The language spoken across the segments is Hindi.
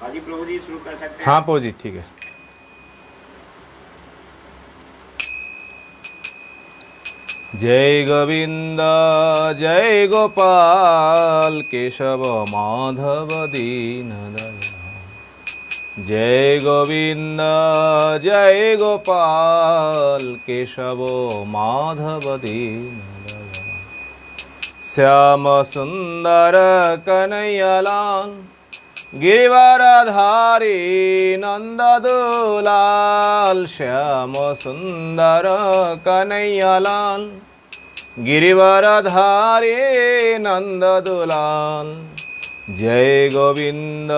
हाँ जी प्रभु जी, शुरू कर सकते हैं। हाँ प्रभु जी ठीक है। जय गोविंद जय गोपाल केशव माधव दीन दयाल। जय गोविंद जय गोपाल केशव माधव दीन दयाल। श्याम सुंदर कन्हैयालाल गिरिवरधारी नंददुलाल। श्याम सुंदर कन्हैयालाल गिरिवरधारी नंददुलाल। जय गोविंद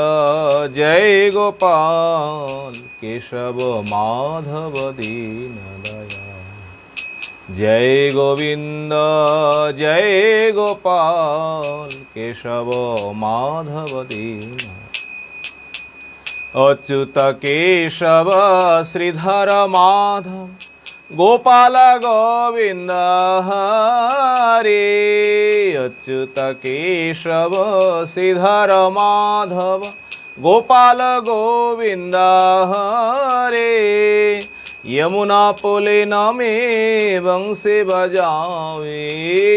जय गोपाल केशव माधव दीन दयाल। जय गोविंद जय गोपाल केशव माधव दीन। अच्युत केशव श्रीधर माधव गोपाल गोविंद हरे। अच्युत केशव श्रीधर माधव गोपाल गोविंद हरे। यमुना पुलिन में बंसी बजावे,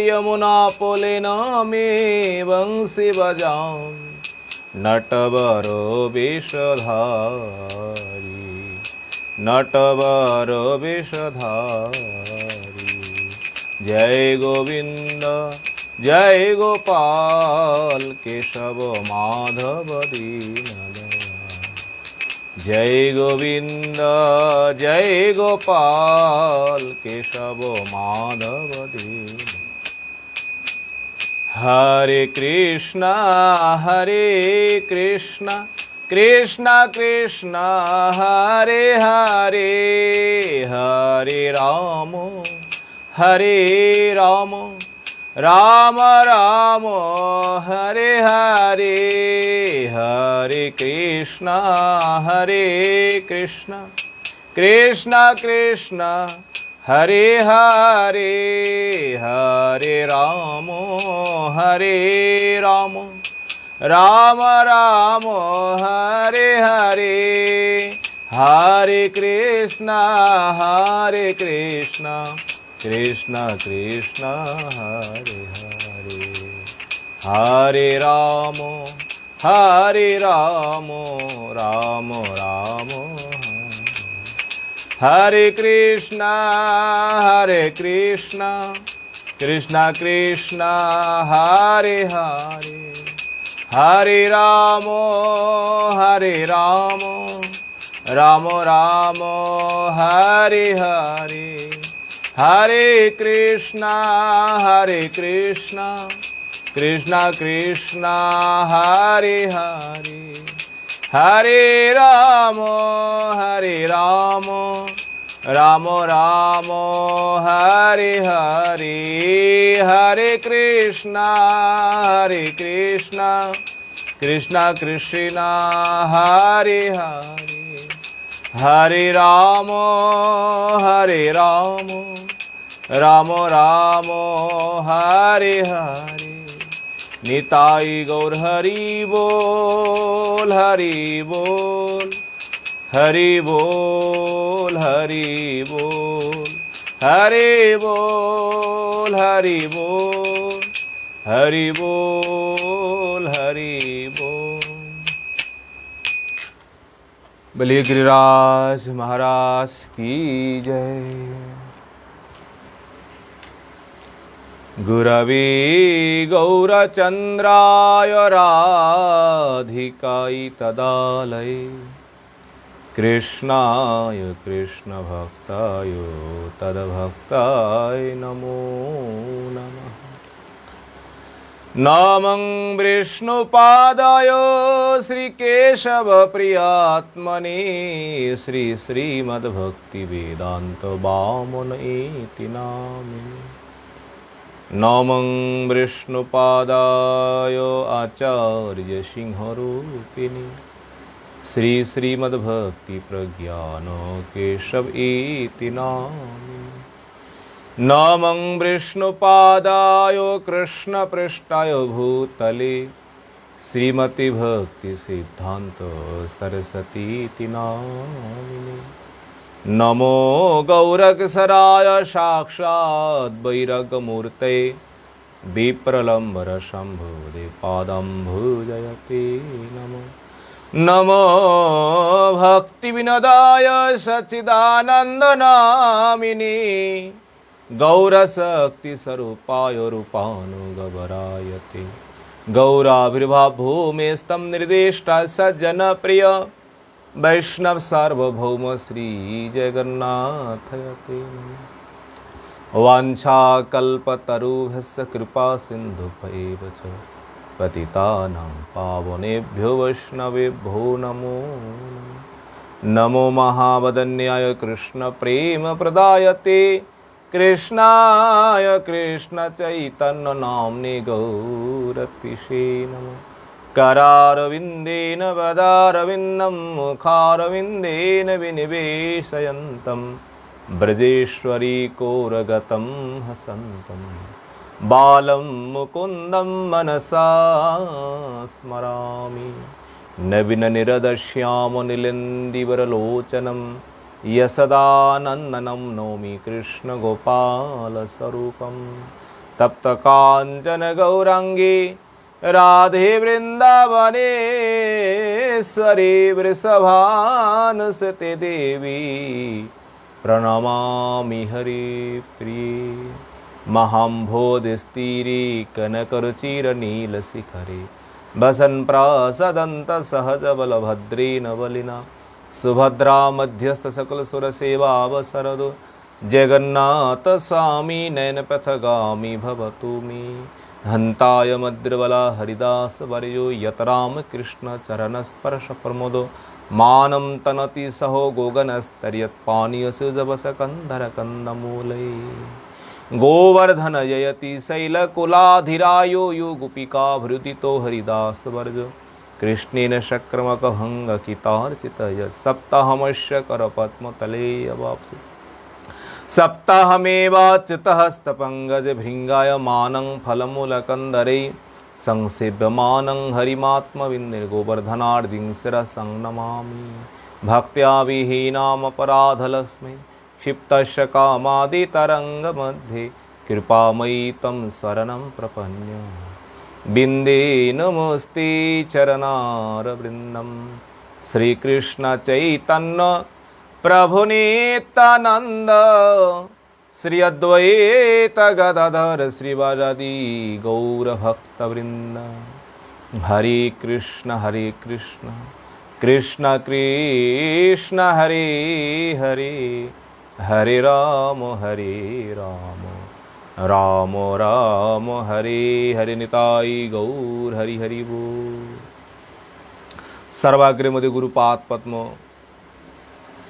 यमुना पुलिन में बंसी बजावे। नटवर वेशधारी, नटवर वेशधारी। जय गोविंद जय गोपाल केशव माधव दीन दयाल। जय गोविंद जय गोपाल केशव माधव दीन। हरे कृष्णा कृष्णा कृष्णा हरे हरे। हरे राम राम राम हरे हरे। हरे कृष्णा कृष्णा कृष्णा हरे हरे। हरे राम राम राम हरे हरे। हरे कृष्णा कृष्णा कृष्णा हरे हरे। हरे राम राम राम हरे कृष्णा कृष्णा कृष्णा हरे हरे। हरे राम राम राम हरे हरे। हरे कृष्णा कृष्णा हरे हरे। हरे राम राम राम हरे हरे। हरे कृष्णा कृष्णा हरे हरे। हरे राम राम राम हरे हरे। निताई गौर हरि बोल हरि बोल हरि बोल हरि बोल। हरि बोल हरि बोल हरि बोल हरि बोल। बोलिए गिरिराज महाराज की जय। गुरवे गौरचन्द्राय राधिकायै तदालये कृष्णाय कृष्णभक्ताय तद्भक्ताय नमो नमः। नमं विष्णुपादाय श्रीकेशवप्रियात्मने श्रीमद्भक्तिवेदान्तवामनेति नामिने। नमं विष्णुपादाय आचार्य सिंहरूपिणे श्रीमद्भक्तिप्रज्ञान केशव इति नामिने। नमं विष्णुपादाय कृष्णपृष्ठाय भूतले श्रीमती भक्ति सिद्धांत सरस्वती नामिने। नमो गौरक्षराय साक्षात् वैराग्यमूर्ते विप्रलम्बर शंभुदे पादम्भुजयते नमो। नमो भक्ति विनोदाय सच्चिदानंद नामिने गौरशक्ति स्वरूपाय रूपानुगवरायते। गौराविर्भाव भूमेस्तं निर्देष्टा सज्जन प्रिय वैष्णव सार्वभौम श्री जगन्नाथयते। वाञ्छाकल्पतरुभ्यश्च कृपा सिन्धुभ्यैव च पतितानां पावनेभ्यो वैष्णवेभ्यो नमो नमो। महावदन्याय कृष्ण प्रेम प्रदायते कृष्णाय कृष्ण चैतन्य नाम्ने गौरतिषे नमः। करारविन्देन वदारविन्दं मुखारविन्देन विनिवेशयन्तं ब्रजेश्वरी कोरगतं हसन्तं बालं मुकुन्दं मनसा स्मरामि। नवीननिरदश्यामनिलिन्दिवरलोचनं यशदानन्दनं नौमि कृष्णगोपालस्वरूपं। तप्तकाञ्चन गौराङ्गी राधे वृन्दावनेश्वरी वृषभानुसुते देवी प्रणमामि हरिप्रिये। महाम्भोधिस्थिरे कनकरुचिरनीलशिखरे वसन्प्रासदन्त सहजबलभद्रेण बलिना सुभद्रा मध्यस्थ सकलसुरसेवावसरदो जगन्नाथ स्वामी नयनपथगामी भवतु मे। हन्ताय मद्रबला हरिदास वर्यो यतराम कृष्ण चरणस्पर्श प्रमोदो मानं तनति सहो गोगनस्तर्यत्पानीयसुजवसकन्धरकन्दमूलै। गोवर्धन जयति शैलकुलाधिरायो यो गोपिकाभृदितो हरिदास वर्ज कृष्णेन शक्रमकभङ्गकितार्चितय सप्ताहमस्य करपद्मतले अवाप्सि। सप्ताहमेवाच्युतहस्तपङ्कज भृङ्गायमानं फलमूलकन्दरे संसेव्यमानं हरिमात्मविन्निर्गोवर्धनार्दिं शिरसं नमामि। भक्त्या विहीनामपराधलक्ष्मी क्षिप्तस्य कामादितरङ्गमध्ये कृपामयी तं शरणं प्रपन्य। बिन्दे नमस्ते चरणारविन्दं श्रीकृष्ण चैतन्य प्रभु नित्यानंद श्री अद्वैत गदाधर श्रीवासादि गौरभक्तवृंद। हरे कृष्ण कृष्ण कृष्ण हरे हरे हरे राम राम राम हरे हरे। निताई गौर हरि हरि बोल। सर्वाग्रे मध्य गुरुपाद पद्म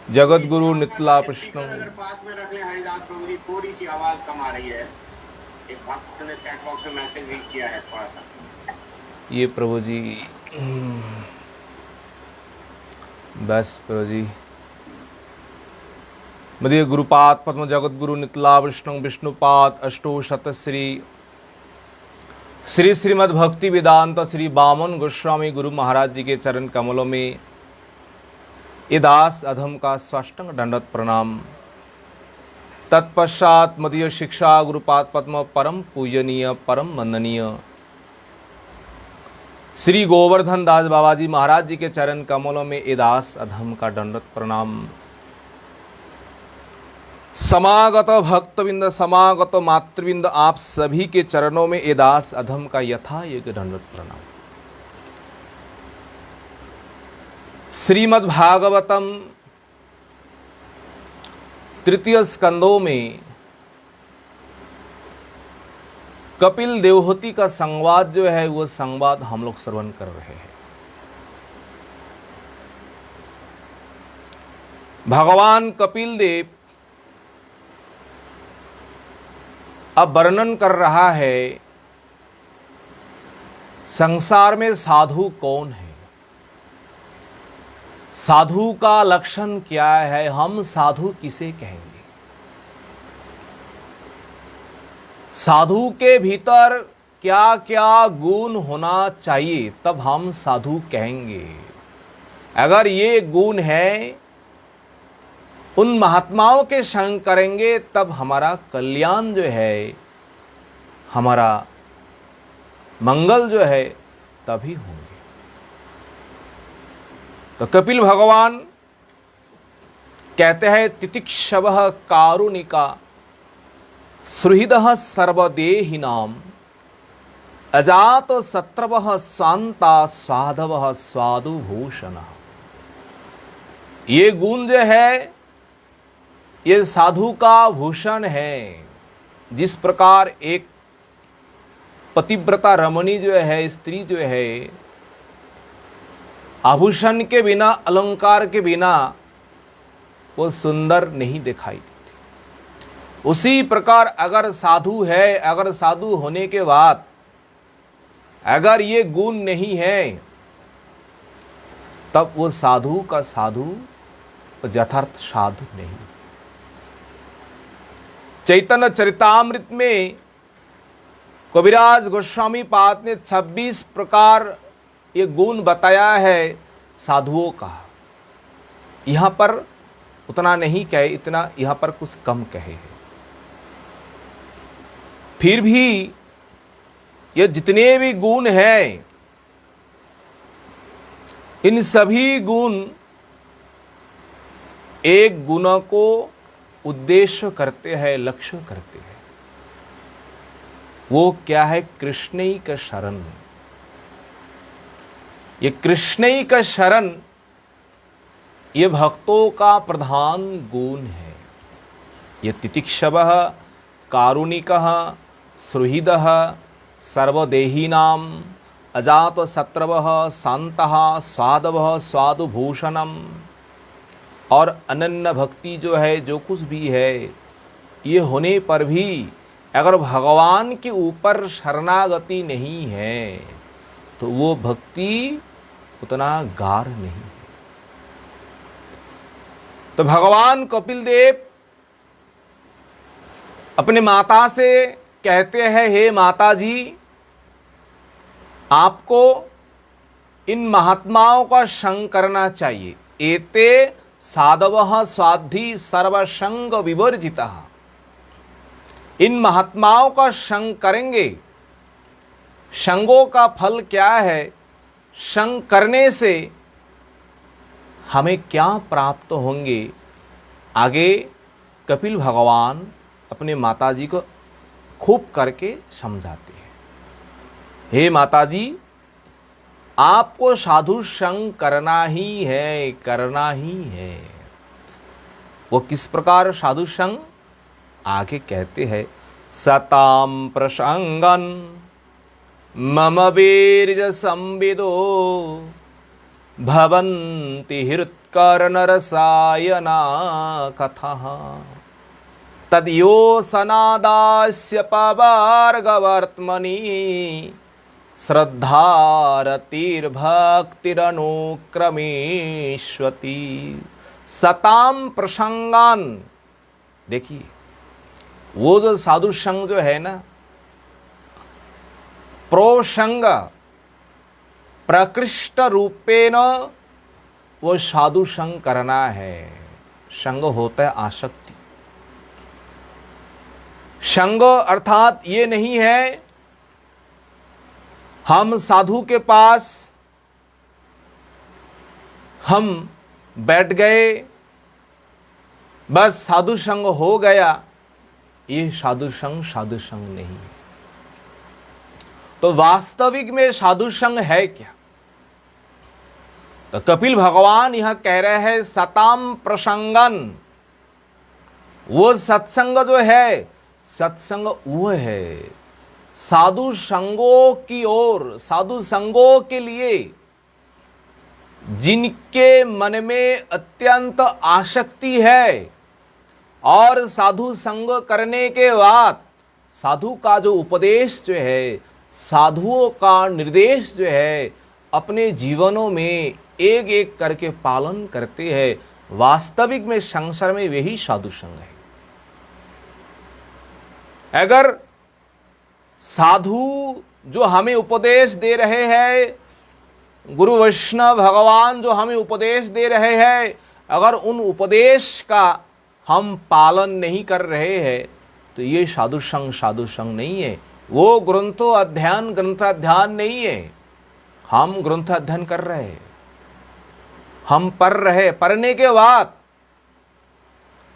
जगत गुरु नितला प्रश्न अगर पास में रख ले हरिदास प्रभु जी, थोड़ी सी आवाज कम आ रही है। एक भक्त ने चैट बॉक्स में मैसेज भी किया है थोड़ा सा। ये प्रभु जी बस प्रभु जी मध्य गुरुपाद पद्म जगत गुरु नितला विष्णु विष्णुपाद अष्टो शत श्री श्रीमद् भक्ति वेदांत श्री वामन गोस्वामी गुरु महाराज जी के चरण कमलों में ये दास अधम का साष्टांग दंडवत प्रणाम। तत्पश्चात मदीय शिक्षा गुरुपाद पद्म परम पूजनीय परम वंदनीय श्री गोवर्धन दास बाबा जी महाराज जी के चरण कमलों में ये दास अधम का दंडवत प्रणाम। समागत भक्तविंद समागत मातृविंद आप सभी के चरणों में ये दास अधम का यथा योग्य दंडवत प्रणाम। श्रीमद् भागवतम तृतीय स्कंदों में कपिल देवहूति का संवाद जो है वो संवाद हम लोग श्रवण कर रहे हैं। भगवान कपिल देव अब वर्णन कर रहा है संसार में साधु कौन है, साधु का लक्षण क्या है, हम साधु किसे कहेंगे। साधु के भीतर क्या क्या गुण होना चाहिए तब हम साधु कहेंगे। अगर ये गुण है, उन महात्माओं के संग करेंगे तब हमारा कल्याण जो है, हमारा मंगल जो है तभी होंगे। तो कपिल भगवान कहते हैं तितिक्षवः कारुणिका सुहृदः सर्वदेहिनाम अजात शत्रवः शांता साधवः साधुभूषणः। ये गुण जो है ये साधु का भूषण है। जिस प्रकार एक पतिव्रता रमणी जो है, स्त्री जो है, आभूषण के बिना, अलंकार के बिना वो सुंदर नहीं दिखाई देती। उसी प्रकार अगर साधु है, अगर साधु होने के बाद अगर ये गुण नहीं है, तब वो साधु का साधु यथार्थ साधु नहीं। चैतन्य चरितामृत में कविराज गोस्वामी पाद ने 26 प्रकार ये गुण बताया है साधुओं का। यहां पर उतना नहीं कहे, इतना यहां पर कुछ कम कहे हैं। फिर भी ये जितने भी गुण हैं, इन सभी गुण एक गुण को उद्देश्य करते हैं, लक्ष्य करते हैं। वो क्या है? कृष्ण का शरण। ये कृष्ण का शरण ये भक्तों का प्रधान गुण है। ये तितिक्षवः कारुणिकः सुहृदः सर्वदेहिनाम अजात शत्रवः शांतः साधवः साधुभूषणम। और अनन्य भक्ति जो है, जो कुछ भी है, ये होने पर भी अगर भगवान के ऊपर शरणागति नहीं है तो वो भक्ति उतना गाढ़ नहीं है। तो भगवान कपिल देव अपने माता से कहते हैं, हे माता जी, आपको इन महात्माओं का संग करना चाहिए। एते साधवः स्वाधि सर्वसंग विवर्जितः। इन महात्माओं का संग करेंगे। संगों का फल क्या है? संग करने से हमें क्या प्राप्त होंगे? आगे कपिल भगवान अपने माताजी को खूब करके समझाते हैं। हे माताजी, आपको साधु संग करना ही है, करना ही है। वो किस प्रकार साधु संग? आगे कहते हैं, सताम प्रसंगन मम वीर्य संविदो भवन्ति हृत्कर्ण रसायना कथः तद्यो सनादास्य पवार्गवर्त्मनि श्रद्धारतिर्भक्तिरनुक्रमेष्वति। सताम प्रसंगान। देखिए, वो जो साधु संग जो है ना, प्रोसंग प्रकृष्ट रूपेण वो साधु संग करना है। संग होता है आसक्ति। संग अर्थात ये नहीं है हम साधु के पास हम बैठ गए, बस साधु संग हो गया। ये साधु संग नहीं है। तो वास्तविक में साधु संग है क्या? तो कपिल भगवान यह कह रहे हैं, सताम प्रसंगन। वो सत्संग जो है, सत्संग वो है साधु संगों की ओर, साधु संगों के लिए जिनके मन में अत्यंत आसक्ति है और साधु संग करने के बाद साधु का जो उपदेश जो है, साधुओं का निर्देश जो है, अपने जीवनों में एक एक करके पालन करते हैं। वास्तविक में संसार में वही साधु संग है। अगर साधु जो हमें उपदेश दे रहे हैं, गुरु वैष्णव भगवान जो हमें उपदेश दे रहे हैं, अगर उन उपदेश का हम पालन नहीं कर रहे हैं तो ये साधु संग नहीं है, वो ग्रंथाध्यान नहीं है। हम ग्रंथाध्ययन कर रहे हैं, हम पढ़ रहे, पढ़ने के बाद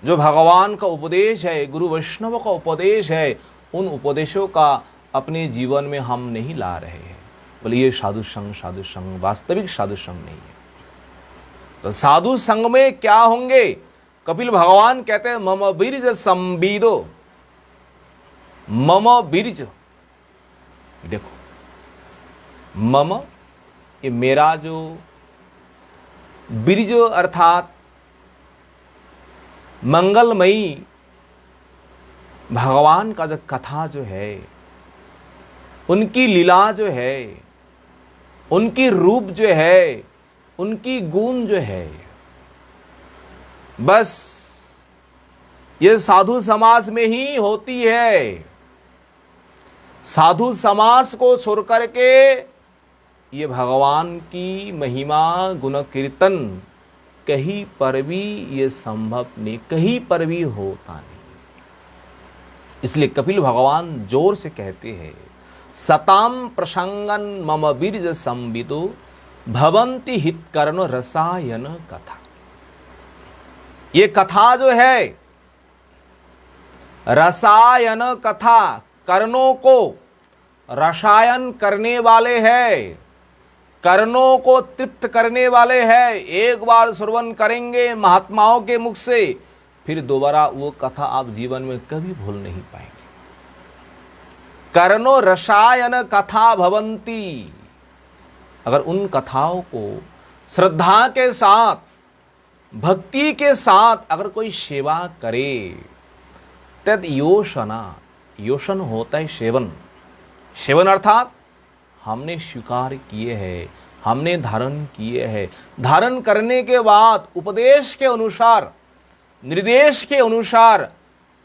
जो भगवान का उपदेश है, गुरु वैष्णव का उपदेश है, उन उपदेशों का अपने जीवन में हम नहीं ला रहे हैं। बोले ये साधु संग वास्तविक साधु संग नहीं है। तो साधु संग में क्या होंगे? कपिल भगवान कहते हैं मम बीर्ज संबीदो, मम बीर्ज, देखो मम ये मेरा जो बीर्ज अर्थात मंगलमयी भगवान का जो कथा जो है, उनकी लीला जो है, उनकी रूप जो है, उनकी गुण जो है, बस ये साधु समाज में ही होती है। साधु समाज को छोड़ करके ये भगवान की महिमा गुण कीर्तन कहीं पर भी ये संभव नहीं, कहीं पर भी होता नहीं। इसलिए कपिल भगवान जोर से कहते हैं सताम प्रसंगन मम बीर्ज संबिदो भवंति हितकर्ण रसायन कथा। ये कथा जो है रसायन कथा, कर्णों को रसायन करने वाले हैं, कर्णों को तृप्त करने वाले हैं। एक बार श्रवण करेंगे महात्माओं के मुख से, फिर दोबारा वो कथा आप जीवन में कभी भूल नहीं पाएंगे। कर्णो रसायन कथा भवंती, अगर उन कथाओं को श्रद्धा के साथ, भक्ति के साथ अगर कोई सेवा करे, तद योशना, योशन होता है सेवन, सेवन अर्थात हमने स्वीकार किए हैं, हमने धारण किए हैं, धारण करने के बाद उपदेश के अनुसार, निर्देश के अनुसार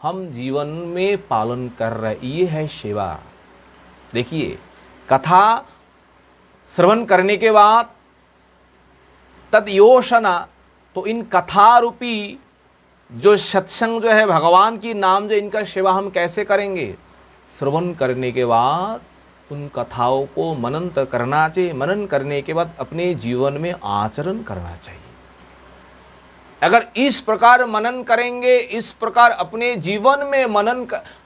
हम जीवन में पालन कर रहे, ये है सेवा। देखिए कथा श्रवण करने के बाद तद योशना, तो इन कथा रूपी जो सत्संग जो है, भगवान की नाम जो, इनका सेवा हम कैसे करेंगे? श्रवण करने के बाद उन कथाओं को मनन करना चाहिए, मनन करने के बाद अपने जीवन में आचरण करना चाहिए। अगर इस प्रकार मनन करेंगे, इस प्रकार अपने जीवन में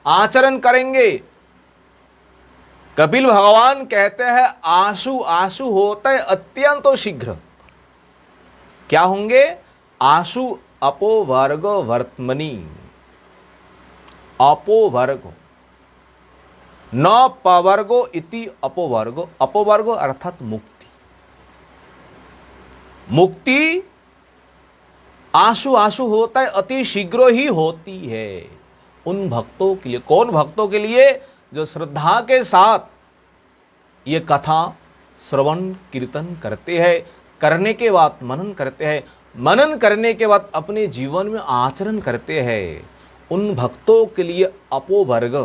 आचरण करेंगे, कपिल भगवान कहते हैं आशु आशु होता है अत्यंत शीघ्र। क्या होंगे? आशु अपोवर्ग वर्तमनी, अपोवर्गो न पवर्गो इति अपोवर्गो, अपोवर्गो अर्थात मुक्ति। मुक्ति आशु आशु होता है, अति शीघ्र ही होती है उन भक्तों के लिए। कौन भक्तों के लिए? जो श्रद्धा के साथ ये कथा श्रवण कीर्तन करते हैं, करने के बाद मनन करते हैं, मनन करने के बाद अपने जीवन में आचरण करते हैं, उन भक्तों के लिए अपोवर्ग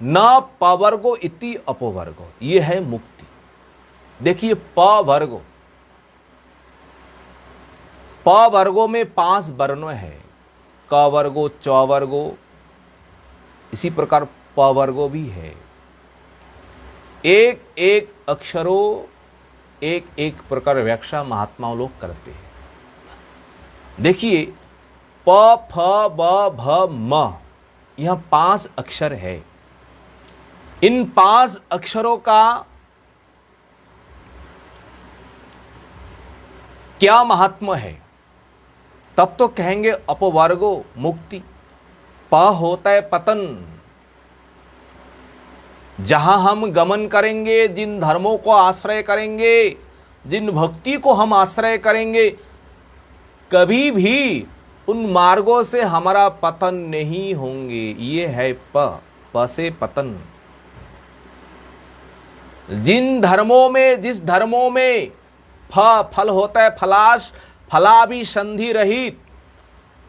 न पवर्गो इति अपोवर्गो, ये है मुक्ति। देखिए पवर्गो, पवर्गो में 5 वर्ण है, क वर्गो, च वर्गो, इसी प्रकार पवर्गो भी है। एक एक अक्षरों, एक एक प्रकार व्याख्या महात्माओं लोग करते हैं। देखिए प फ ब भ म, यह 5 अक्षर है। इन 5 अक्षरों का क्या महात्मा है? तब तो कहेंगे अपवर्गो मुक्ति। प होता है पतन, जहां हम गमन करेंगे, जिन धर्मों को आश्रय करेंगे, जिन भक्ति को हम आश्रय करेंगे, कभी भी उन मार्गों से हमारा पतन नहीं होंगे। ये है प से पतन। जिन धर्मों में, जिस धर्मों में फल होता है फलाश, फलाभिसंधि रहित,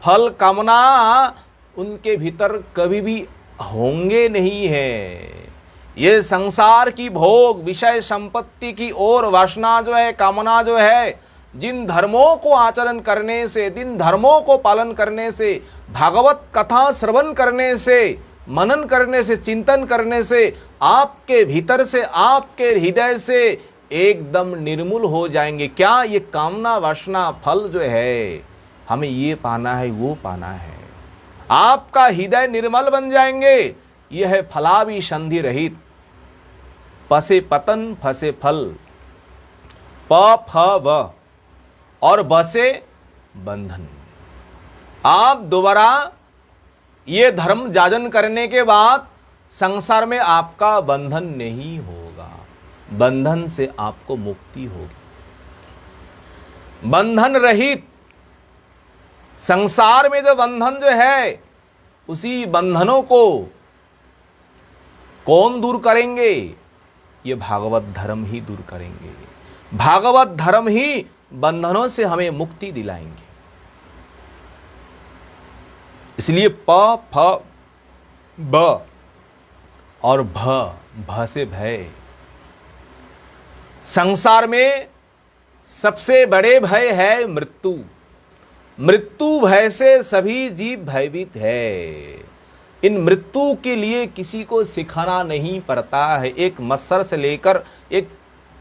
फल कामना उनके भीतर कभी भी होंगे नहीं है। ये संसार की भोग विषय संपत्ति की ओर वासना जो है, कामना जो है, जिन धर्मों को आचरण करने से, जिन धर्मों को पालन करने से, भागवत कथा श्रवण करने से, मनन करने से, चिंतन करने से आपके भीतर से, आपके हृदय से एकदम निर्मूल हो जाएंगे। क्या? ये कामना वासना फल जो है, हमें ये पाना है, वो पाना है। आपका हृदय निर्मल बन जाएंगे। यह है फलाभि संधि रहित। पसे पतन फसे फल, प फ व और बसे बंधन। आप दोबारा ये धर्म जाजन करने के बाद संसार में आपका बंधन नहीं होगा। बंधन से आपको मुक्ति होगी। बंधन रहित संसार में जो बंधन जो है, उसी बंधनों को कौन दूर करेंगे? ये भागवत धर्म ही दूर करेंगे। भागवत धर्म ही बंधनों से हमें मुक्ति दिलाएंगे। इसलिए प फ ब और भ से भय। संसार में सबसे बड़े भय है मृत्यु। मृत्यु भय से सभी जीव भयभीत है। इन मृत्यु के लिए किसी को सिखाना नहीं पड़ता है। एक मच्छर से लेकर एक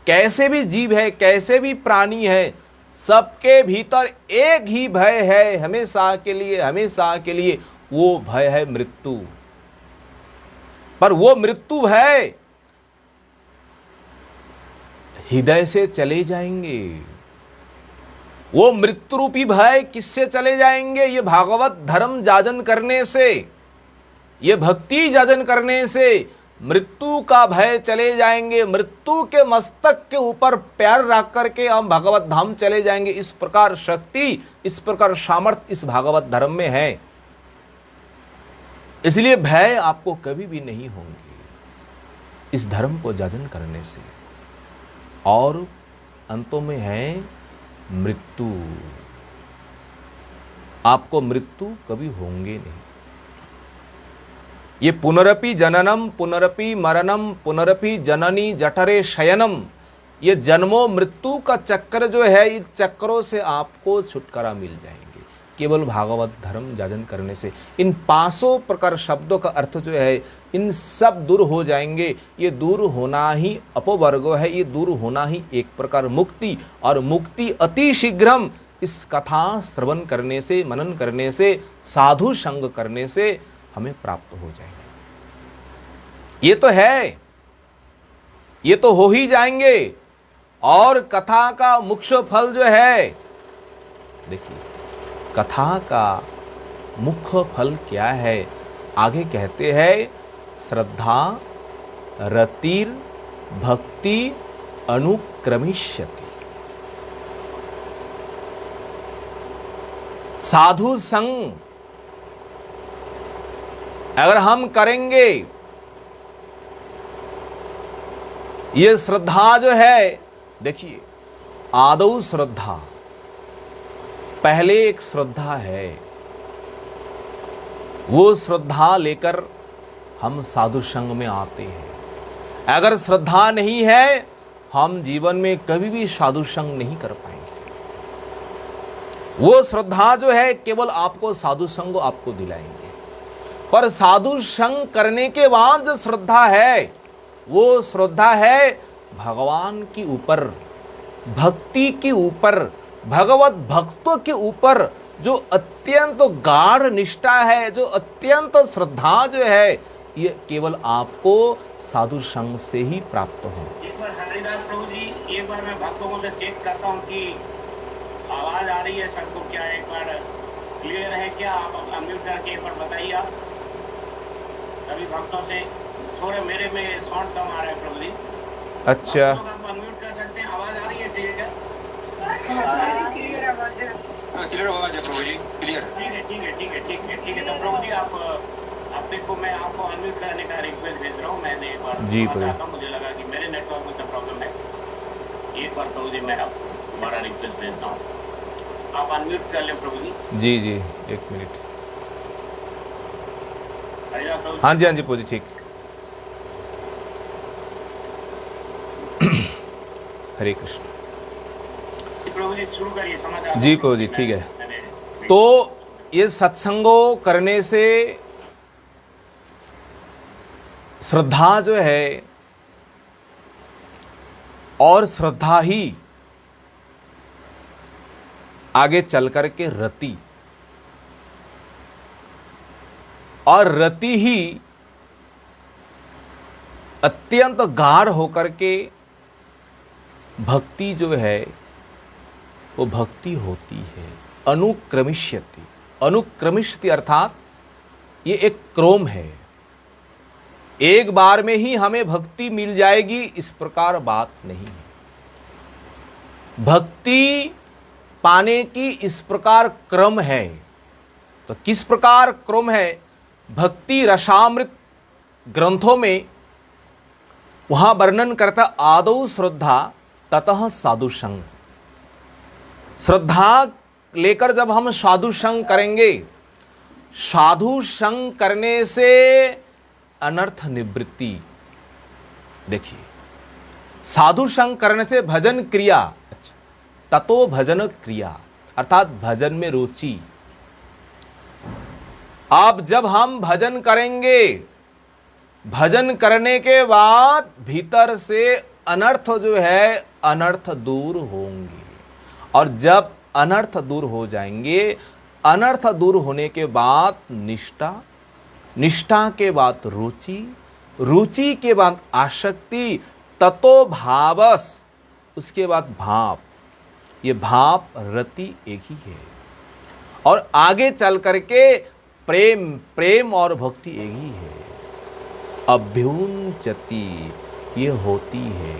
कैसे भी जीव है, कैसे भी प्राणी है, सबके भीतर एक ही भय है, हमेशा के लिए, हमेशा के लिए। वो भय है मृत्यु। पर वो मृत्यु भय हृदय से चले जाएंगे। वो मृत्यु रूपी भय किससे चले जाएंगे? ये भागवत धर्म जाजन करने से, ये भक्ति जाजन करने से मृत्यु का भय चले जाएंगे। मृत्यु के मस्तक के ऊपर पैर रख करके हम भगवत धाम चले जाएंगे। इस प्रकार शक्ति, इस प्रकार सामर्थ्य इस भागवत धर्म में है। इसलिए भय आपको कभी भी नहीं होंगे इस धर्म को जाजन करने से। और अंतों में है मृत्यु। आपको मृत्यु कभी होंगे नहीं। ये पुनरपि जननम पुनरपि मरणम पुनरपि जननी जठरे शयनम, ये जन्मों मृत्यु का चक्र जो है, इस चक्रों से आपको छुटकारा मिल जाएंगे केवल भागवत धर्म जाजन करने से। इन 500 प्रकार शब्दों का अर्थ जो है, इन सब दूर हो जाएंगे। ये दूर होना ही अपवर्गो है, ये दूर होना ही एक प्रकार मुक्ति। और मुक्ति अति शीघ्रम इस कथा श्रवण करने से, मनन करने से, साधु संग करने से हमें प्राप्त हो जाएंगे। ये तो है, ये तो हो ही जाएंगे। और कथा का मुख्य फल जो है, देखिए कथा का मुख्य फल क्या है? आगे कहते हैं श्रद्धा रतिर भक्ति अनुक्रमिष्यति। साधु संग अगर हम करेंगे, ये श्रद्धा जो है, देखिए आदौ श्रद्धा, पहले एक श्रद्धा है। वो श्रद्धा लेकर हम साधु संग में आते हैं। अगर श्रद्धा नहीं है, हम जीवन में कभी भी साधु संग नहीं कर पाएंगे। वो श्रद्धा जो है केवल आपको साधु संग आपको दिलाएंगे। पर साधु संग करने के बाद जो श्रद्धा है, वो श्रद्धा है भगवान के ऊपर, भक्ति के ऊपर, भगवत भक्तों के ऊपर। जो अत्यंत गाढ़ निष्ठा है, जो अत्यंत श्रद्धा जो है, ये केवल आपको साधु संग से ही प्राप्त हो। एक बार हरिदास प्रभु जी, एक बार मैं भक्तों से चेक करता हूँ कि आवाज आ रही है सबको क्या, एक बार क्लियर है क्या? आप अनम्यूट करके एक बार बताइए। आप सभी भक्तों से थोड़े मेरे में साउंड कम आ रहा है प्रभु जी। अच्छा, आप अनम्यूट कर सकते हैं? आवाज आ रही है? क्लियर आवाज है। क्लियर आवाज है प्रभु जी, क्लियर। ठीक है। तो प्रभु जी आप देखो, मैं आपको अनम्यूट करने का रिक्वेस्ट भेज रहा हूँ। मैंने एक बार जी चाहता हूँ, मुझे लगा कि मेरे नेटवर्क में तो प्रॉब्लम है। एक बार प्रभु जी मैं आपको दोबारा रिक्वेस्ट भेजता हूँ, आप अनम्यूट कर लें प्रभु जी। जी, एक मिनट। हरिदास प्रभु जी। हाँ जी प्रभु जी, ठीक। हरे कृष्ण। प्रभु जी शुरू करिए, समझ जी प्रभु जी, ठीक है। तो ये सत्संगों करने से श्रद्धा जो है, और श्रद्धा ही आगे चल कर के रति, और रति ही अत्यंत गाढ़ होकर के भक्ति जो है वो भक्ति होती है। अनुक्रमिष्यति, अनुक्रमिष्यति अर्थात ये एक क्रम है, एक बार में ही हमें भक्ति मिल जाएगी इस प्रकार बात नहीं है। भक्ति पाने की इस प्रकार क्रम है। तो किस प्रकार क्रम है? भक्ति रसामृत ग्रंथों में वहां वर्णन करता आदौ श्रद्धा ततः साधु संग। श्रद्धा लेकर जब हम साधु संग करेंगे, साधु संग करने से अनर्थ निवृत्ति। देखिए, साधु संग करने से भजन क्रिया, ततो भजन क्रिया अर्थात भजन में रुचि। अब जब हम भजन करेंगे, भजन करने के बाद भीतर से अनर्थ जो है, अनर्थ दूर होंगे। और जब अनर्थ दूर हो जाएंगे, अनर्थ दूर होने के बाद निष्ठा, निष्ठा के बाद रुचि, रुचि के बाद आसक्ति, ततो भावस, उसके बाद भाव। ये भाव रति एक ही है। और आगे चल करके प्रेम, प्रेम और भक्ति एक ही है। अभ्युंचति, ये होती है।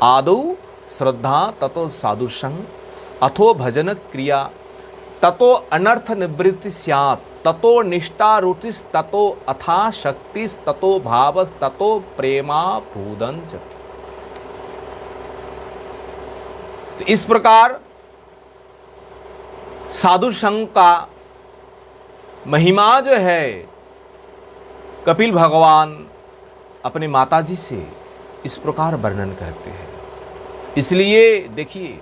आदौ श्रद्धा ततो साधु संग अथो भजन क्रिया ततो अनर्थ निवृत्ति स्यात् ततो निष्ठा रुचिस ततो अथा शक्तिस ततो भावस ततो प्रेमा भूदंचति। तो इस प्रकार साधु संग का महिमा जो है कपिल भगवान अपने माताजी से इस प्रकार वर्णन करते हैं। इसलिए देखिए,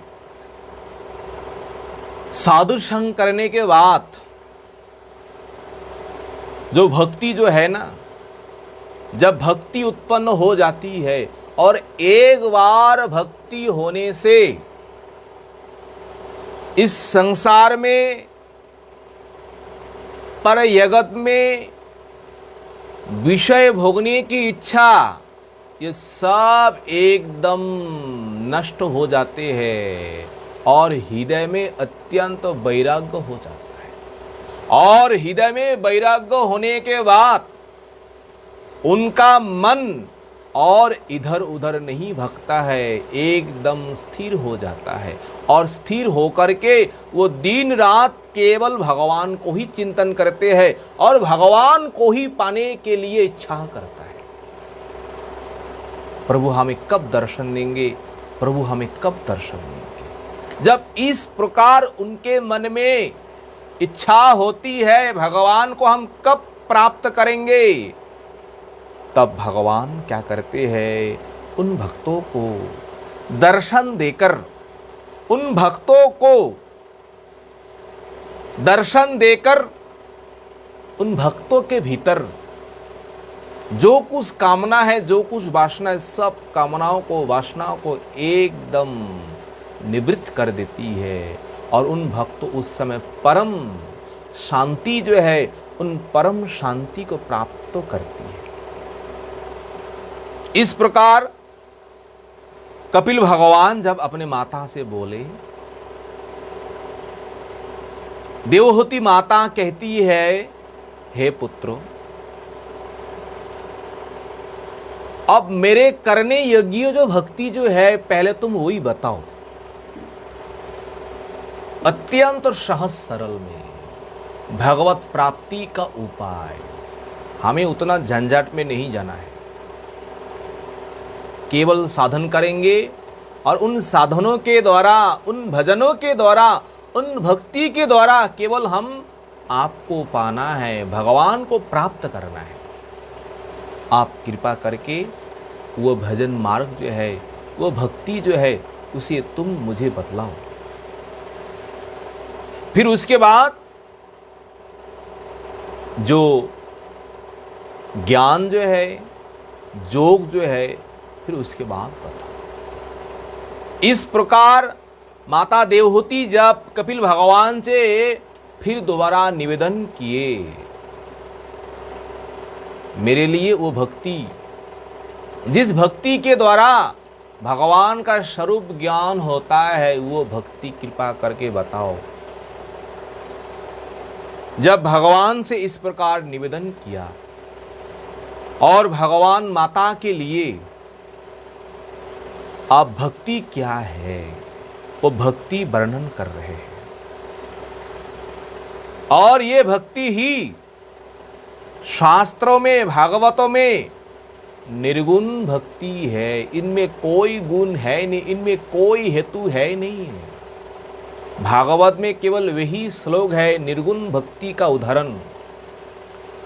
साधु संग करने के बाद जो भक्ति जो है ना, जब भक्ति उत्पन्न हो जाती है, और एक बार भक्ति होने से इस संसार में, पर जगत में विषय भोगने की इच्छा, ये सब एकदम नष्ट हो जाते हैं और हृदय में अत्यंत वैराग्य हो जाता है। और हृदय में वैराग्य होने के बाद उनका मन और इधर उधर नहीं भटकता है, एकदम स्थिर हो जाता है। और स्थिर होकर के वो दिन रात केवल भगवान को ही चिंतन करते हैं और भगवान को ही पाने के लिए इच्छा करता है। प्रभु हमें कब दर्शन देंगे, प्रभु हमें कब दर्शन देंगे। जब इस प्रकार उनके मन में इच्छा होती है भगवान को हम कब प्राप्त करेंगे, तब भगवान क्या करते हैं, उन भक्तों को दर्शन देकर, उन भक्तों को दर्शन देकर उन भक्तों के भीतर जो कुछ कामना है, जो कुछ वासना है, सब कामनाओं को, वासनाओं को एकदम निवृत्त कर देती है। और उन भक्तों उस समय परम शांति जो है, उन परम शांति को प्राप्त करती है। इस प्रकार कपिल भगवान जब अपने माता से बोले, देवहूति माता कहती है, हे पुत्रो, अब मेरे करने योग्य जो भक्ति जो है, पहले तुम वही बताओ, अत्यंत सहज सरल में भगवत प्राप्ति का उपाय। हमें उतना झंझट में नहीं जाना है, केवल साधन करेंगे और उन साधनों के द्वारा, उन भजनों के द्वारा, उन भक्ति के द्वारा केवल हम आपको पाना है, भगवान को प्राप्त करना है। आप कृपा करके वो भजन मार्ग जो है वो भक्ति जो है उसे तुम मुझे बतलाओ। फिर उसके बाद जो ज्ञान जो है, योग जो है, फिर उसके बाद बताओ। इस प्रकार माता देवहूति जब कपिल भगवान से फिर दोबारा निवेदन किए, मेरे लिए वो भक्ति, जिस भक्ति के द्वारा भगवान का स्वरूप ज्ञान होता है, वो भक्ति कृपा करके बताओ। जब भगवान से इस प्रकार निवेदन किया और भगवान माता के लिए अब भक्ति क्या है वो भक्ति वर्णन कर रहे हैं। और ये भक्ति ही शास्त्रों में, भागवतों में निर्गुण भक्ति है। इनमें कोई गुण है नहीं, इनमें कोई हेतु है नहीं है। भागवत में केवल वही श्लोक है निर्गुण भक्ति का उदाहरण,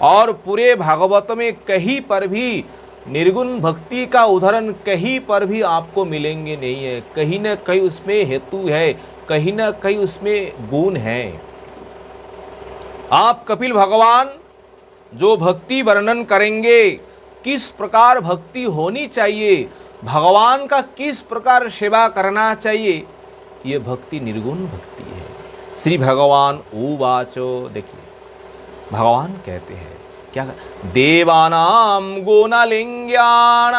और पूरे भागवत में कहीं पर भी निर्गुण भक्ति का उदाहरण कहीं पर भी आपको मिलेंगे नहीं है। कहीं ना कहीं उसमें हेतु है, कहीं ना कहीं उसमें गुण है। आप कपिल भगवान जो भक्ति वर्णन करेंगे, किस प्रकार भक्ति होनी चाहिए, भगवान का किस प्रकार सेवा करना चाहिए, ये भक्ति निर्गुण भक्ति है। श्री भगवान उवाचो, देखिए भगवान कहते हैं क्या, देवानां गुणलिंग्याण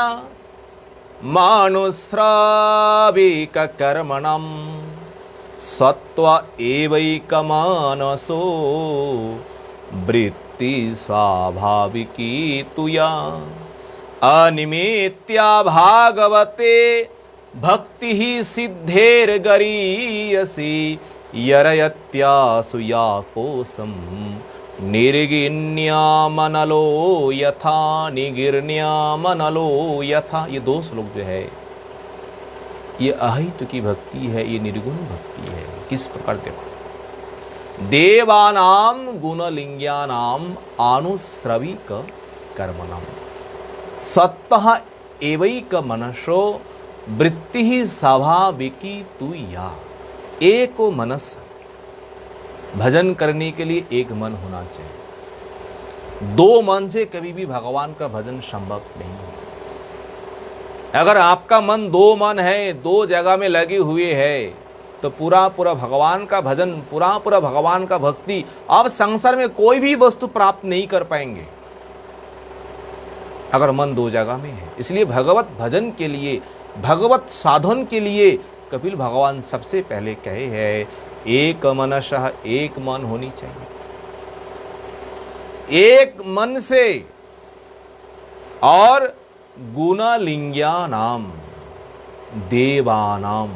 मानुस्राविक कर्मणं सत्व एवैकमानसो वृत्ति स्वाभाविकी तुया अनिमेत्या भागवते भक्ति ही सिद्धेर्गरीयसी यरयत्यासु या कोसम निर्गिन्यामनलो यथा निगिर्न्यामनलो यथा। ये दो श्लोक जो है ये अहित की भक्ति है, ये निर्गुण भक्ति है। किस प्रकार देखो, देवानाम गुणलिंग्यानाम आनुश्रविक कर्मणाम सत्तः एवैक मनसो वृत्ति ही स्वाभाविकी तुया। एक मनस, भजन करने के लिए एक मन होना चाहिए। दो मन से कभी भी भगवान का भजन संभव नहीं है। अगर आपका मन दो मन है, दो जगह में लगे हुए है, तो पूरा पूरा भगवान का भजन, पूरा पूरा भगवान का भक्ति आप संसार में कोई भी वस्तु प्राप्त नहीं कर पाएंगे अगर मन दो जगह में है। इसलिए भगवत भजन के लिए, भगवत साधन के लिए कपिल भगवान सबसे पहले कहे हैं एक मनसः, एक मन होनी चाहिए। एक मन से, और गुणलिंग्यानाम देवानाम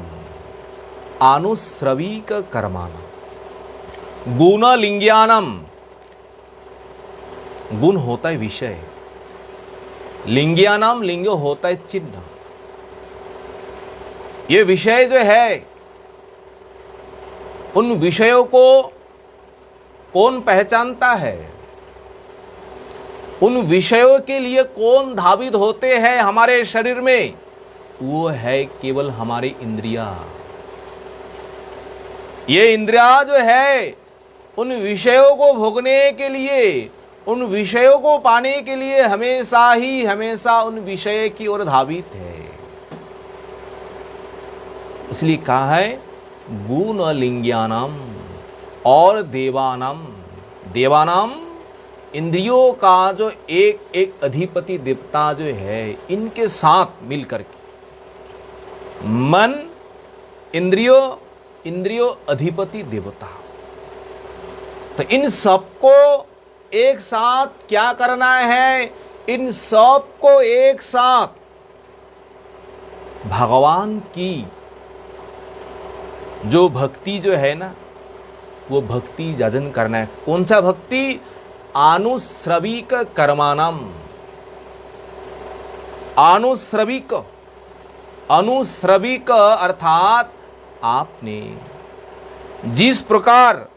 आनुश्रविक कर्माणाम। गुणलिंग्यानाम, गुण होता है विषय, लिंग्यानाम, लिंग होता है चिन्ह। ये विषय जो है, उन विषयों को कौन पहचानता है, उन विषयों के लिए कौन धावित होते हैं हमारे शरीर में, वो है केवल हमारी इंद्रिया। ये इंद्रिया जो है उन विषयों को भोगने के लिए, उन विषयों को पाने के लिए हमेशा ही हमेशा उन विषय की ओर धावित है। इसलिए कहा है गुणलिंग्यानाम और देवानाम। देवानाम इंद्रियों का जो एक एक अधिपति देवता जो है, इनके साथ मिलकर के मन, इंद्रियों अधिपति देवता, तो इन सबको एक साथ क्या करना है, इन सबको एक साथ भगवान की जो भक्ति जो है ना, वो भक्ति जाजन करना है। कौन सा भक्ति? आनुश्रविक कर्माणाम। आनुश्रविक, अनुश्रविक अर्थात आपने जिस प्रकार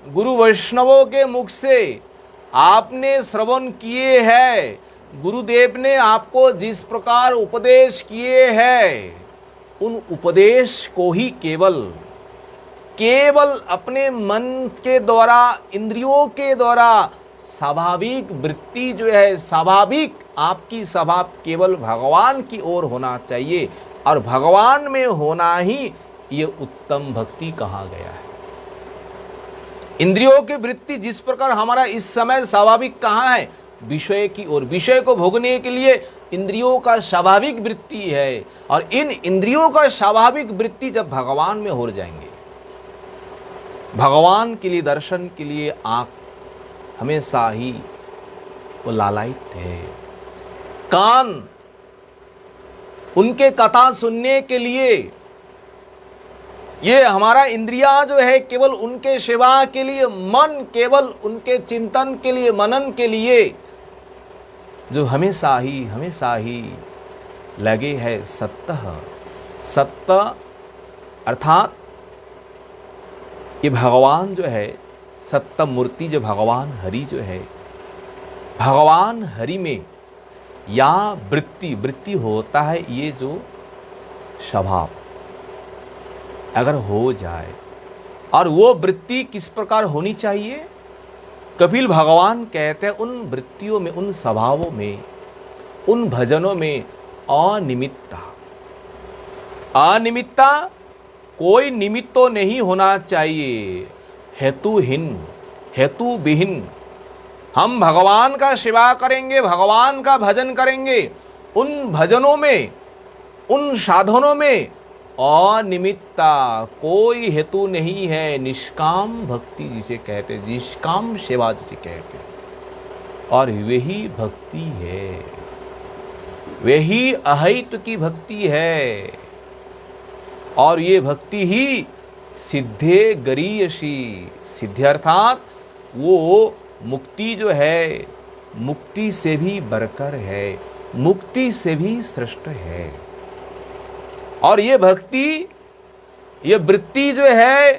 गुरु वैष्णवों के मुख से आपने श्रवण किए हैं, गुरुदेव ने आपको जिस प्रकार उपदेश किए हैं उन उपदेश को ही केवल अपने मन के द्वारा, इंद्रियों के द्वारा स्वाभाविक वृत्ति जो है, स्वाभाविक आपकी स्वभाव केवल भगवान की ओर होना चाहिए और भगवान में होना ही ये उत्तम भक्ति कहा गया है। इंद्रियों की वृत्ति जिस प्रकार हमारा इस समय स्वाभाविक कहाँ है, विषय की ओर, विषय को भोगने के लिए इंद्रियों का स्वाभाविक वृत्ति है और इन इंद्रियों का स्वाभाविक वृत्ति जब भगवान में हो जाएंगे, भगवान के लिए दर्शन के लिए आंख हमेशा ही वो लालायित है, कान उनके कथा सुनने के लिए, ये हमारा इंद्रियां जो है केवल उनके सेवा के लिए, मन केवल उनके चिंतन के लिए, मनन के लिए जो हमेशा ही लगे है सत्य अर्थात ये भगवान जो है, सत्य मूर्ति जो भगवान हरि जो है, भगवान हरि में या वृत्ति होता है ये जो स्वभाव अगर हो जाए, और वो वृत्ति किस प्रकार होनी चाहिए, कपिल भगवान कहते हैं उन वृत्तियों में, उन स्वभावों में, उन भजनों में अनिमित्ता कोई निमित्त तो नहीं होना चाहिए, हेतु विहीन हम भगवान का सेवा करेंगे, भगवान का भजन करेंगे, उन भजनों में, उन साधनों में अनिमित्ता कोई हेतु नहीं है, निष्काम भक्ति जिसे कहते हैं, निष्काम सेवा जिसे कहते हैं, और वही भक्ति है, वही अहित की भक्ति है, और ये भक्ति ही सिद्धे गरीयसी, सिद्धि अर्थात वो मुक्ति जो है, मुक्ति से भी बढ़कर है, मुक्ति से भी श्रेष्ठ है। और ये भक्ति, ये वृत्ति जो है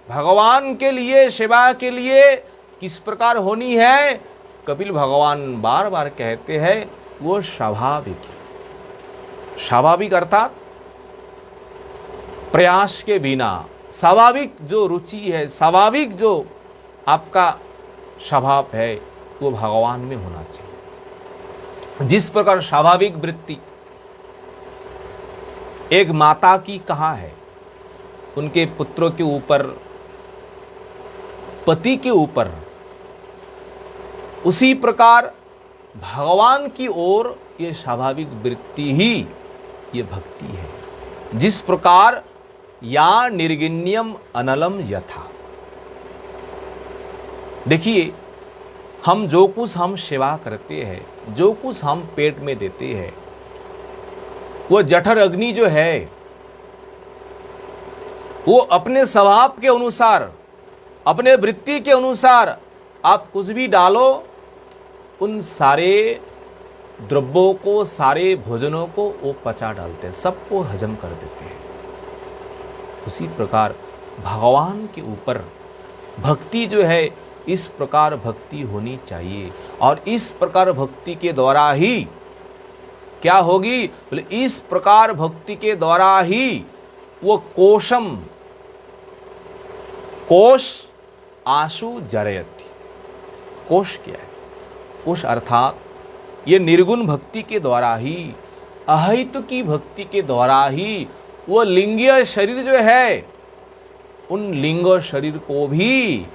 भगवान के लिए, सेवा के लिए किस प्रकार होनी है, कपिल भगवान बार बार कहते हैं वो स्वाभाविक। स्वाभाविक अर्थात प्रयास के बिना, स्वाभाविक जो रुचि है, स्वाभाविक जो आपका स्वभाव है वो भगवान में होना चाहिए। जिस प्रकार स्वाभाविक वृत्ति एक माता की कहाँ है, उनके पुत्रों के ऊपर, पति के ऊपर, उसी प्रकार भगवान की ओर ये स्वाभाविक वृत्ति ही ये भक्ति है। जिस प्रकार या निर्गिण्यम अनलम यथा, देखिए हम जो कुछ हम सेवा करते हैं, जो कुछ हम पेट में देते हैं, वो जठर अग्नि जो है वो अपने स्वभाव के अनुसार, अपने वृत्ति के अनुसार आप कुछ भी डालो, उन सारे द्रव्यों को, सारे भोजनों को वो पचा डालते हैं, सबको हजम कर देते हैं। उसी प्रकार भगवान के ऊपर भक्ति जो है, इस प्रकार भक्ति होनी चाहिए, और इस प्रकार भक्ति के द्वारा ही क्या होगी, बोले इस प्रकार भक्ति के द्वारा ही वो कोश आशु जरयति। कोश क्या है, कोश अर्थात ये निर्गुण भक्ति के द्वारा ही, अहित की भक्ति के द्वारा ही वो लिंगीय शरीर जो है, उन लिंग शरीर को भी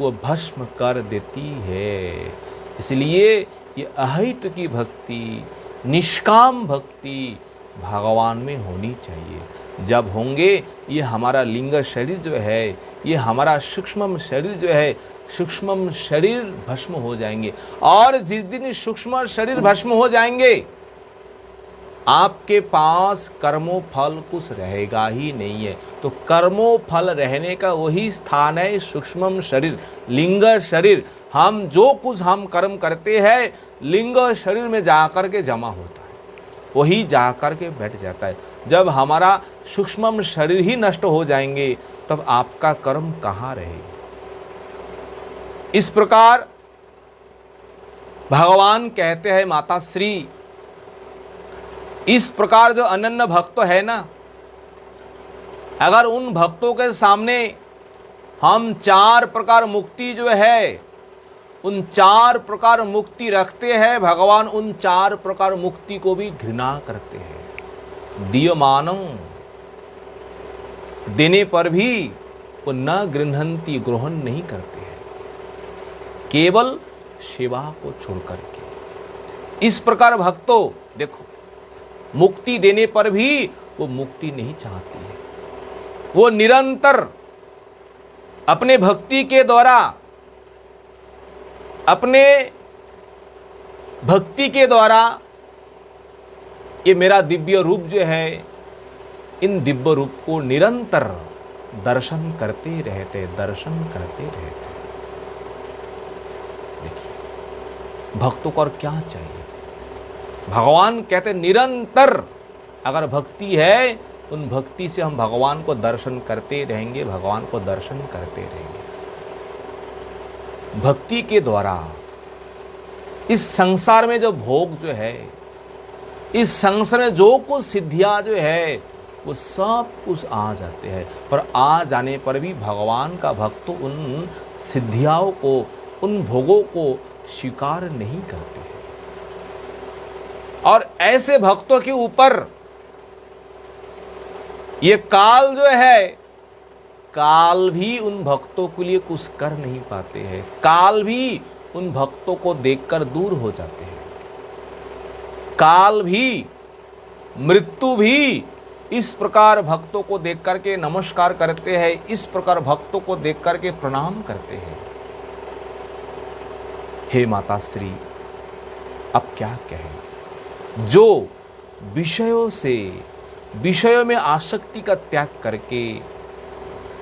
वो भस्म कर देती है। इसलिए ये अहित की भक्ति, निष्काम भक्ति भगवान में होनी चाहिए। जब होंगे ये हमारा लिंग शरीर जो है, ये हमारा सूक्ष्म शरीर जो है, सूक्ष्म शरीर भस्म हो जाएंगे, और जिस दिन सूक्ष्म शरीर भस्म हो जाएंगे आपके पास कर्मों फल कुछ रहेगा ही नहीं है। तो कर्मों फल रहने का वही स्थान है सूक्ष्म शरीर, लिंग शरीर। हम जो कुछ हम कर्म करते हैं लिंग शरीर में जाकर के जमा होता है, वही जाकर के बैठ जाता है। जब हमारा सूक्ष्म शरीर ही नष्ट हो जाएंगे तब आपका कर्म कहाँ रहेगा। इस प्रकार भगवान कहते हैं माता श्री, इस प्रकार जो अनन्य भक्त है ना, अगर उन भक्तों के सामने हम 4 प्रकार मुक्ति जो है, उन 4 प्रकार मुक्ति रखते हैं, भगवान उन 4 प्रकार मुक्ति को भी घृणा करते हैं। दीयमानं, देने पर भी वो न गृह्णन्ति, ग्रहण नहीं करते हैं, केवल सेवा को छोड़ करके। इस प्रकार भक्तों देखो, मुक्ति देने पर भी वो मुक्ति नहीं चाहती है, वो निरंतर अपने भक्ति के द्वारा, अपने भक्ति के द्वारा ये मेरा दिव्य रूप जो है, इन दिव्य रूप को निरंतर दर्शन करते रहते, दर्शन करते रहते। देखिए भक्तों को और क्या चाहिए। भगवान कहते निरंतर अगर भक्ति है, उन भक्ति से हम भगवान को दर्शन करते रहेंगे, भगवान को दर्शन करते रहेंगे। भक्ति के द्वारा इस संसार में जो भोग जो है, इस संसार में जो कुछ सिद्धियां जो है, वो सब कुछ आ जाते हैं, पर आ जाने पर भी भगवान का भक्त उन सिद्धियों को, उन भोगों को स्वीकार नहीं करते हैं। और ऐसे भक्तों के ऊपर ये काल जो है, काल भी उन भक्तों के लिए कुछ कर नहीं पाते हैं, काल भी उन भक्तों को देखकर दूर हो जाते हैं। काल भी, मृत्यु भी इस प्रकार भक्तों को देख करके नमस्कार करते हैं, इस प्रकार भक्तों को देख करके प्रणाम करते हैं। हे माता श्री, अब क्या कहें। जो विषयों से, विषयों में आसक्ति का त्याग करके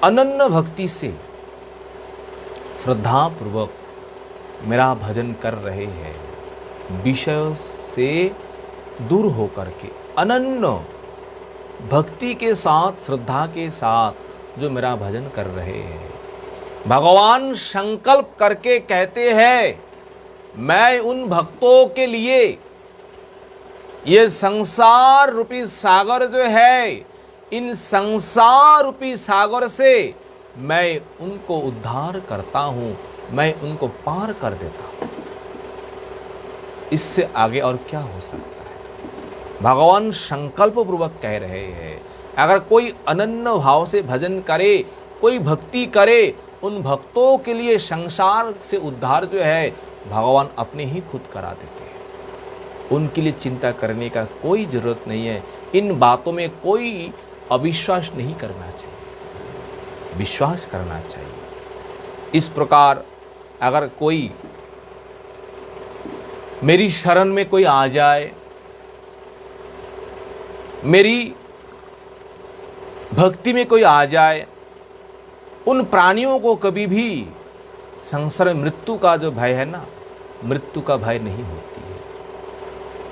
अनन्य भक्ति से श्रद्धा पूर्वक मेरा भजन कर रहे हैं, विषयों से दूर होकर के अनन्य भक्ति के साथ, श्रद्धा के साथ जो मेरा भजन कर रहे हैं, भगवान संकल्प करके कहते हैं, मैं उन भक्तों के लिए ये संसार रूपी सागर जो है, इन संसार रूपी सागर से मैं उनको उद्धार करता हूं, मैं उनको पार कर देता हूं। इससे आगे और क्या हो सकता है। भगवान संकल्प पूर्वक कह रहे हैं, अगर कोई अनन्य भाव से भजन करे, कोई भक्ति करे, उन भक्तों के लिए संसार से उद्धार जो है भगवान अपने ही खुद करा देते हैं। उनके लिए चिंता करने का कोई जरूरत नहीं है। इन बातों में कोई अविश्वास नहीं करना चाहिए, विश्वास करना चाहिए। इस प्रकार अगर कोई मेरी शरण में कोई आ जाए, मेरी भक्ति में कोई आ जाए, उन प्राणियों को कभी भी संसार में मृत्यु का जो भय है ना, मृत्यु का भय नहीं होती है।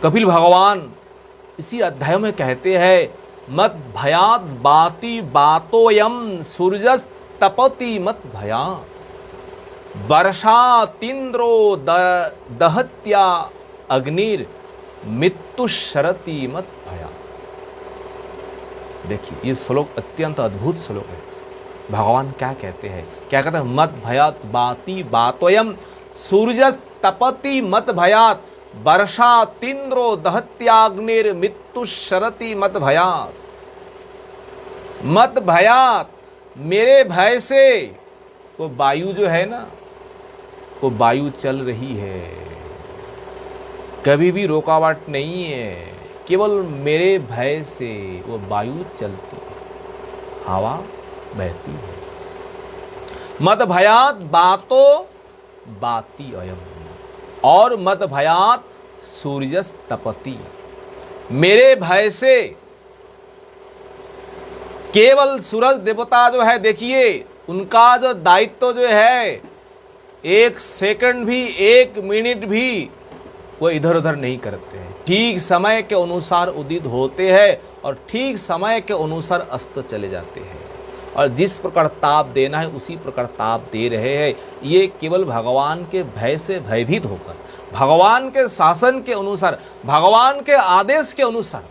कपिल भगवान इसी अध्याय में कहते हैं, मत भयात बाति बातोयम सूर्यस तपति मत भयात, वर्षा तीन्द्रो दहत्या अग्निर मृत्यु शरति मत भयात। देखिए ये श्लोक अत्यंत अद्भुत श्लोक है। भगवान क्या कहते हैं, क्या कहते हैं, मत भयात बाति बातोयम सूर्यस तपति मत भयात, वर्षा तीन्द्रो दहत्याग्निर मृत्यु शरति मत भयात। मत भयात, मेरे भय से वो वायु जो है ना, वो वायु चल रही है, कभी भी रुकावट नहीं है, केवल मेरे भय से वो वायु चलती है, हवा बहती है। मत भयात बातो बाती अयम, और मत भयात सूर्यस तपति, मेरे भय से केवल सूरज देवता जो है, देखिए उनका जो दायित्व जो है, एक सेकंड भी, एक मिनट भी वो इधर उधर नहीं करते हैं। ठीक समय के अनुसार उदित होते हैं और ठीक समय के अनुसार अस्त चले जाते हैं। और जिस प्रकार ताप देना है उसी प्रकार ताप दे रहे हैं। ये केवल भगवान के भय से भयभीत होकर, भगवान के शासन के अनुसार, भगवान के आदेश के अनुसार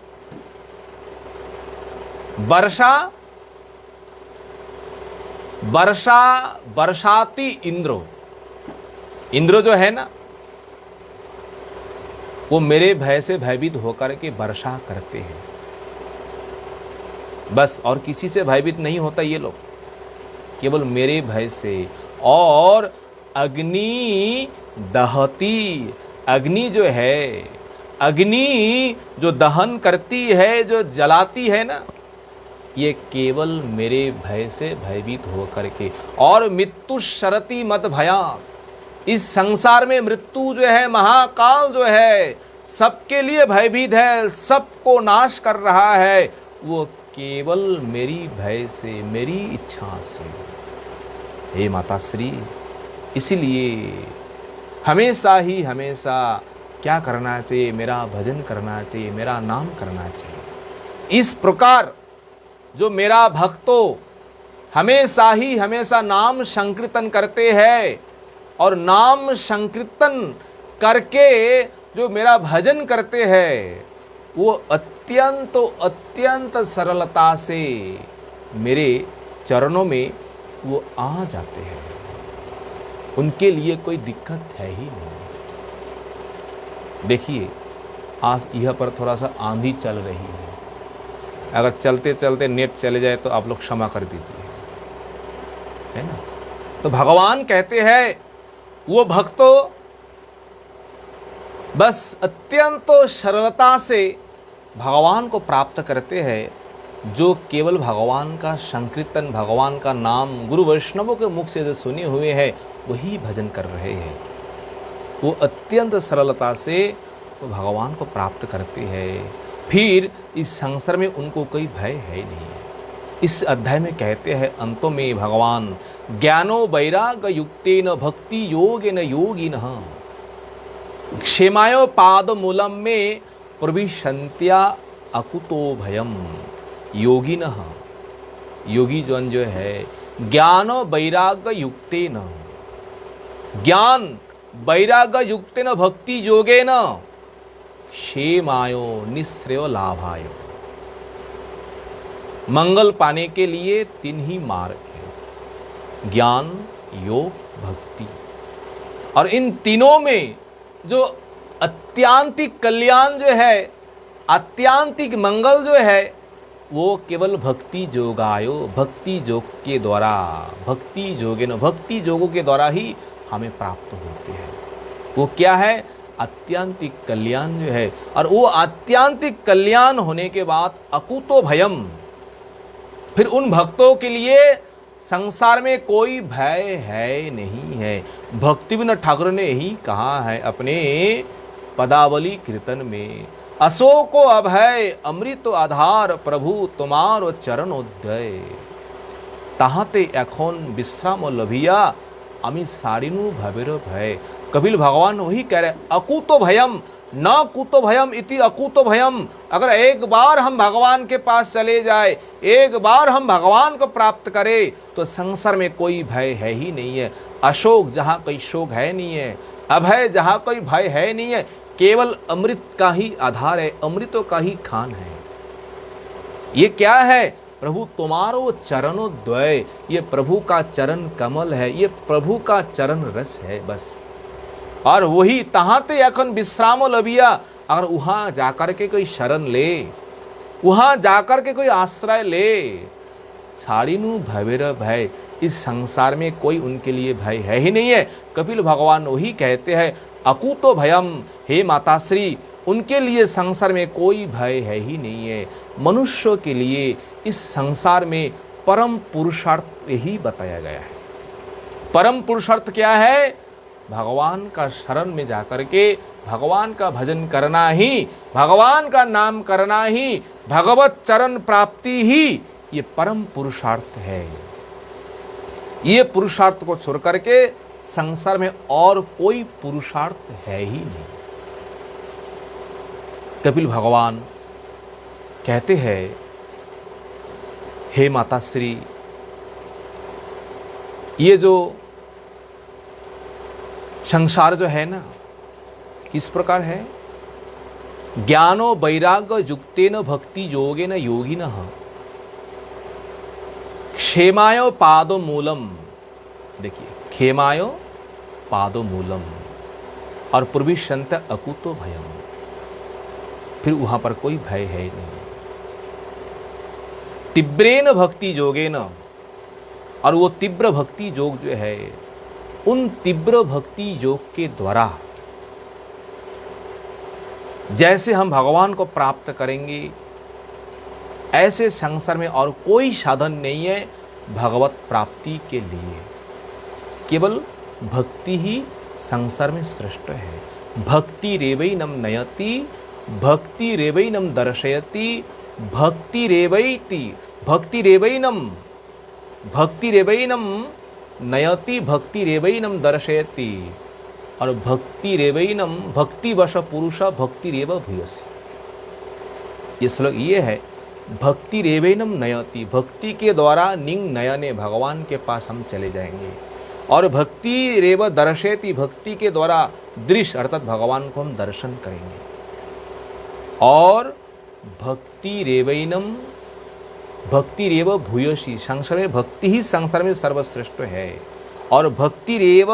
बरसाती इंद्र जो है ना, वो मेरे भय से भयभीत होकर के वर्षा करते हैं बस, और किसी से भयभीत नहीं होता ये लोग, केवल मेरे भय से। और अग्नि दहती, अग्नि जो है, अग्नि जो दहन करती है, जो जलाती है ना, ये केवल मेरे भय से भयभीत होकर के। और मृत्यु शरति मत भया, इस संसार में मृत्यु जो है, महाकाल जो है, सबके लिए भयभीत है, सबको नाश कर रहा है, वो केवल मेरी भय से, मेरी इच्छा से। हे माता श्री, इसलिए हमेशा क्या करना चाहिए? मेरा भजन करना चाहिए, मेरा नाम करना चाहिए। इस प्रकार जो मेरा भक्तों हमेशा नाम संकीर्तन करते हैं, और नाम संकीर्तन करके जो मेरा भजन करते हैं, वो अत्यंत सरलता से मेरे चरणों में वो आ जाते हैं। उनके लिए कोई दिक्कत है ही नहीं। देखिए, आज यह पर थोड़ा सा आंधी चल रही है, अगर चलते चलते नेट चले जाए तो आप लोग क्षमा कर दीजिए, है ना। तो भगवान कहते हैं, वो भक्तों बस अत्यंत सरलता से भगवान को प्राप्त करते हैं, जो केवल भगवान का संकीर्तन, भगवान का नाम गुरु वैष्णवों के मुख से जो सुने हुए हैं वही भजन कर रहे हैं। वो अत्यंत सरलता से वो भगवान को प्राप्त करते हैं। फिर इस संसार में उनको कोई भय है नहीं। इस अध्याय में कहते हैं अंतों में भगवान, ज्ञानो वैराग्य युक्तेन भक्ति योगेन योगिनः क्षेमायो पाद मूलम में प्रविशन्त्या अकुतो भयम योगिनः। योगी जन जो है, ज्ञान वैराग्य युक्तेन, ज्ञान वैराग्य युक्तेन भक्ति योगेन क्षेमायो निःश्रेयो लाभायो। मंगल पाने के लिए 3 ही मार्ग है, ज्ञान, योग, भक्ति। और इन तीनों में जो अत्यांतिक कल्याण जो है, आत्यांतिक मंगल जो है, वो केवल भक्ति जोगायो, भक्ति योग के द्वारा, भक्ति योगेन, भक्ति योगों के द्वारा ही हमें प्राप्त होते हैं। वो क्या है? आत्यांतिक कल्याण जो है। और वो आत्यांतिक कल्याण होने के बाद अकुतो भयम, फिर उन भक्तों के लिए संसार में कोई भय है नहीं है। भक्तिविनोद ठाकुर ने ही कहा है अपने पदावली कीर्तन में, अशोको अभय अमृत आधार प्रभु तुम्हारो चरणोदय, ताहाते एखन विश्राम लभिया अमी सारिनु भवेर भय। कपिल भगवान वही कह रहे, अकुतो भयम न कुतो भयम इति अकुतो भयम। अगर एक बार हम भगवान के पास चले जाए, एक बार हम भगवान को प्राप्त करें, तो संसार में कोई भय है ही नहीं है। अशोक जहाँ कोई शोक है नहीं है, अभय जहाँ कोई भय है नहीं है, केवल अमृत का ही आधार है, अमृतों का ही खान है। ये क्या है? प्रभु तुम्हारो चरणोद्वय, ये प्रभु का चरण कमल है, ये प्रभु का चरण रस है बस। और वही तहाते अखन विश्राम लबिया, अगर वहां जाकर के कोई शरण ले, वहां जाकर के कोई आश्रय ले, साड़ीनु भवेर भय, इस संसार में कोई उनके लिए भय है ही नहीं है। कपिल भगवान वही कहते हैं, अकुतो भयम, हे माताश्री, उनके लिए संसार में कोई भय है ही नहीं है। मनुष्य के लिए इस संसार में परम पुरुषार्थ यही बताया गया है। परम पुरुषार्थ क्या है? भगवान का शरण में जाकर के भगवान का भजन करना ही, भगवान का नाम करना ही, भगवत चरण प्राप्ति ही ये परम पुरुषार्थ है। ये पुरुषार्थ को छोड़ करके संसार में और कोई पुरुषार्थ है ही नहीं। कपिल भगवान कहते हैं, हे माताश्री, ये जो संसार जो है ना, किस प्रकार है? ज्ञानो वैराग्य युक्तेन भक्ति योगेन योगिनः क्षेमाय पादो मूलम। देखिए, क्षेमाय पादो मूलम और प्रविशन्त अकुतो भयम। फिर वहां पर कोई भय है ही नहीं। तीव्रेन भक्ति योगेन, और वो तीव्र भक्ति योग जो है, उन तीव्र भक्ति योग के द्वारा जैसे हम भगवान को प्राप्त करेंगे, ऐसे संसार में और कोई साधन नहीं है भगवत प्राप्ति के लिए। केवल भक्ति ही संसार में श्रेष्ठ है। भक्ति रेवैनम नयति, भक्ति रेवैनम दर्शयति, भक्ति रेवैति, भक्ति रेवैनम, भक्ति रेवैनम नयति, भक्ति रेवैनम दर्शयति, और भक्ति रेवैनम भक्ति वश पुरुष भक्ति रेव भूयसी। ये श्लोक ये है, भक्ति रेवैनम नयति, भक्ति के द्वारा निंग नयने, भगवान के पास हम चले जाएंगे। और भक्ति रेव दर्शयति, भक्ति के द्वारा दृश्य अर्थात भगवान को हम दर्शन करेंगे। और भक्ति रेवैनम भक्ति रेव भूयसी, संसार में भक्ति ही संसार में सर्वश्रेष्ठ है। और भक्ति रेव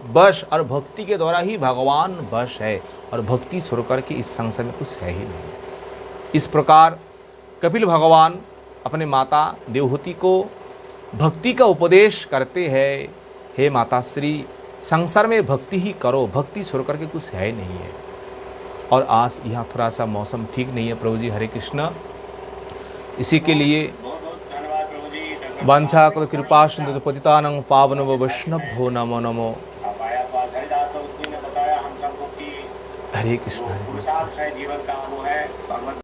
बश, और भक्ति के द्वारा ही भगवान बश है। और भक्ति छोड़ करके इस संसार में कुछ है ही नहीं। इस प्रकार कपिल भगवान अपने माता देवहूति को भक्ति का उपदेश करते हैं। हे माता श्री, संसार में भक्ति ही करो, भक्ति छोड़ करके कुछ है ही नहीं है। और आज यहाँ थोड़ा सा मौसम ठीक नहीं है प्रभु जी, हरे कृष्ण। इसी के लिए वांछा कृपा सिंधु पतितानं पावनो वैष्णवो नमो नमो। हरे कृष्ण। जीवन का वो है भगवत